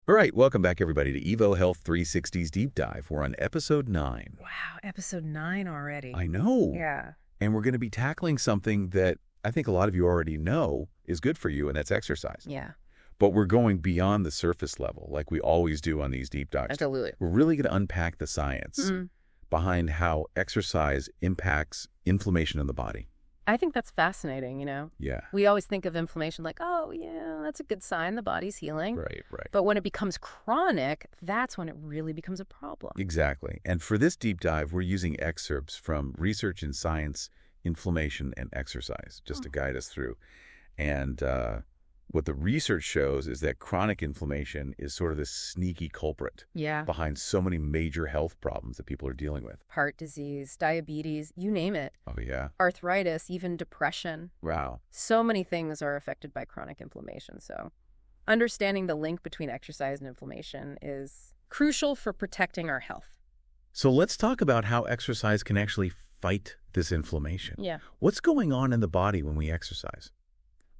All right, welcome back, everybody, to Evo Health 360's Deep Dive. We're on episode 9. Wow, episode 9 already. I know. Yeah. And we're going to be tackling something that I think a lot of you already know is good for you, and that's exercise. Yeah. But we're going beyond the surface level, like we always do on these deep dives. Absolutely. We're really going to unpack the science behind how exercise impacts inflammation in the body. I think that's fascinating, Yeah. We always think of inflammation like, oh, yeah, that's a good sign the body's healing. Right. But when it becomes chronic, that's when it really becomes a problem. Exactly. And for this deep dive, we're using excerpts from research in science, inflammation, and exercise just to guide us through. And what the research shows is that chronic inflammation is sort of this sneaky culprit behind so many major health problems that people are dealing with. Heart disease, diabetes, you name it. Oh, yeah. Arthritis, even depression. Wow. So many things are affected by chronic inflammation. So understanding the link between exercise and inflammation is crucial for protecting our health. So let's talk about how exercise can actually fight this inflammation. Yeah. What's going on in the body when we exercise?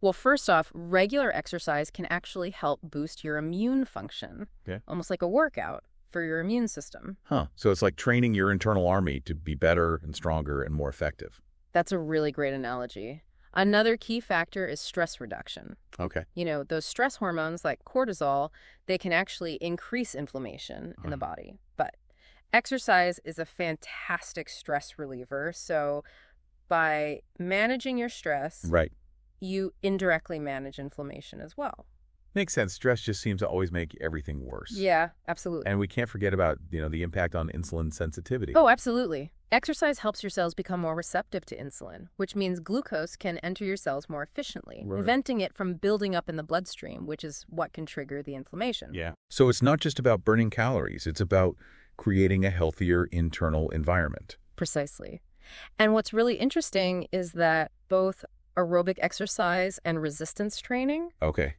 Well, first off, regular exercise can actually help boost your immune function, almost like a workout for your immune system. So it's like training your internal army to be better and stronger and more effective. That's a really great analogy. Another key factor is stress reduction. Okay. Those stress hormones like cortisol, they can actually increase inflammation in the body. But exercise is a fantastic stress reliever. So by managing your stress, you indirectly manage inflammation as well. Makes sense. Stress just seems to always make everything worse. Yeah, absolutely. And we can't forget about, the impact on insulin sensitivity. Oh, absolutely. Exercise helps your cells become more receptive to insulin, which means glucose can enter your cells more efficiently, preventing it from building up in the bloodstream, which is what can trigger the inflammation. Yeah. So it's not just about burning calories. It's about creating a healthier internal environment. Precisely. And what's really interesting is that both aerobic exercise and resistance training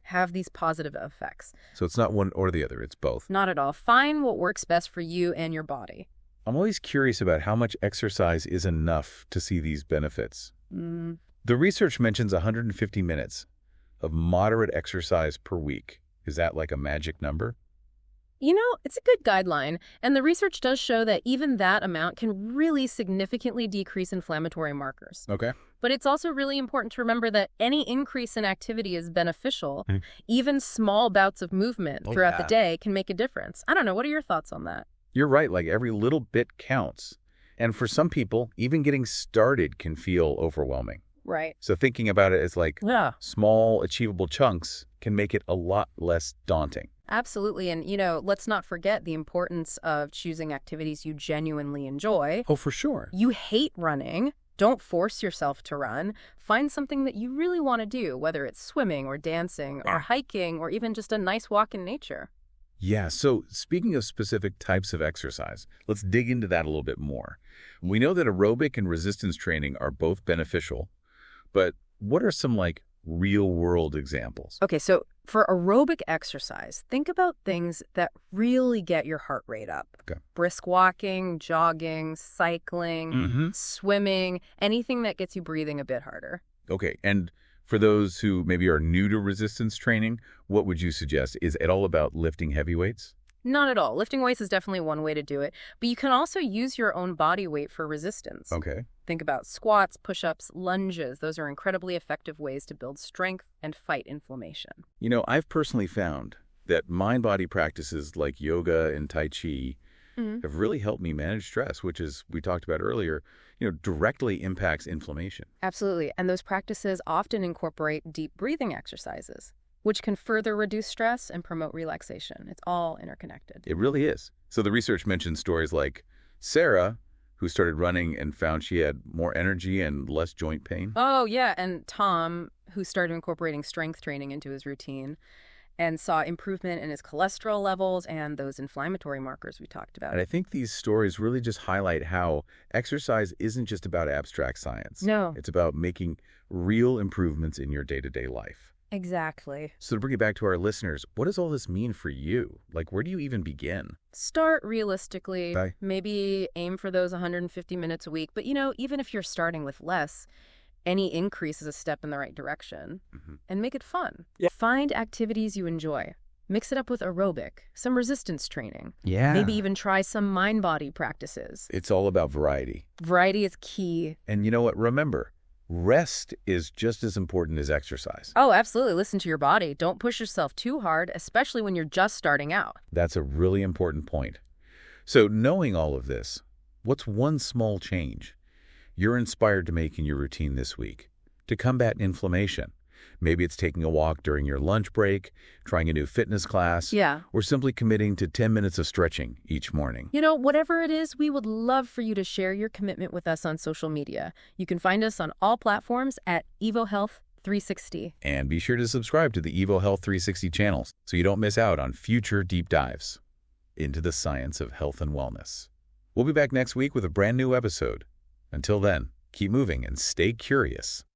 have these positive effects. So it's not one or the other, it's both. Not at all. Find what works best for you and your body. I'm always curious about how much exercise is enough to see these benefits. The research mentions 150 minutes of moderate exercise per week. Is that like a magic number? It's a good guideline, and the research does show that even that amount can really significantly decrease inflammatory markers. Okay. But it's also really important to remember that any increase in activity is beneficial. Even small bouts of movement throughout the day can make a difference. I don't know. What are your thoughts on that? You're right. Like every little bit counts. And for some people, even getting started can feel overwhelming. Right. So thinking about it as like small, achievable chunks can make it a lot less daunting. Absolutely. And, let's not forget the importance of choosing activities you genuinely enjoy. Oh, for sure. You hate running. Don't force yourself to run. Find something that you really want to do, whether it's swimming or dancing or hiking or even just a nice walk in nature. Yeah, so speaking of specific types of exercise, let's dig into that a little bit more. We know that aerobic and resistance training are both beneficial, but what are some real-world examples? Okay, so for aerobic exercise, think about things that really get your heart rate up. Brisk walking, jogging, cycling, swimming, anything that gets you breathing a bit harder. Okay, and for those who maybe are new to resistance training, what would you suggest? Is it all about lifting heavy weights? Not at all. Lifting weights is definitely one way to do it, but you can also use your own body weight for resistance. Okay. Think about squats, push-ups, lunges. Those are incredibly effective ways to build strength and fight inflammation. I've personally found that mind-body practices like yoga and Tai Chi have really helped me manage stress, which, as we talked about earlier, directly impacts inflammation. Absolutely. And those practices often incorporate deep breathing exercises, which can further reduce stress and promote relaxation. It's all interconnected. It really is. So the research mentions stories like Sarah, who started running and found she had more energy and less joint pain. Oh, yeah. And Tom, who started incorporating strength training into his routine and saw improvement in his cholesterol levels and those inflammatory markers we talked about. And I think these stories really just highlight how exercise isn't just about abstract science. No. It's about making real improvements in your day-to-day life. Exactly. So to bring it back to our listeners, what does all this mean for you? Where do you even begin? Start realistically. Maybe aim for those 150 minutes a week. But, even if you're starting with less, any increase is a step in the right direction. And make it fun. Find activities you enjoy. Mix it up with aerobic, some resistance training. Yeah. Maybe even try some mind-body practices. It's all about variety. Variety is key. And you know what? Remember, rest is just as important as exercise. Oh, absolutely. Listen to your body. Don't push yourself too hard, especially when you're just starting out. That's a really important point. So knowing all of this, what's one small change you're inspired to make in your routine this week to combat inflammation? Maybe it's taking a walk during your lunch break, trying a new fitness class, Yeah. or simply committing to 10 minutes of stretching each morning. Whatever it is, we would love for you to share your commitment with us on social media. You can find us on all platforms at EvoHealth360. And be sure to subscribe to the Evo Health 360 channels so you don't miss out on future deep dives into the science of health and wellness. We'll be back next week with a brand new episode. Until then, keep moving and stay curious.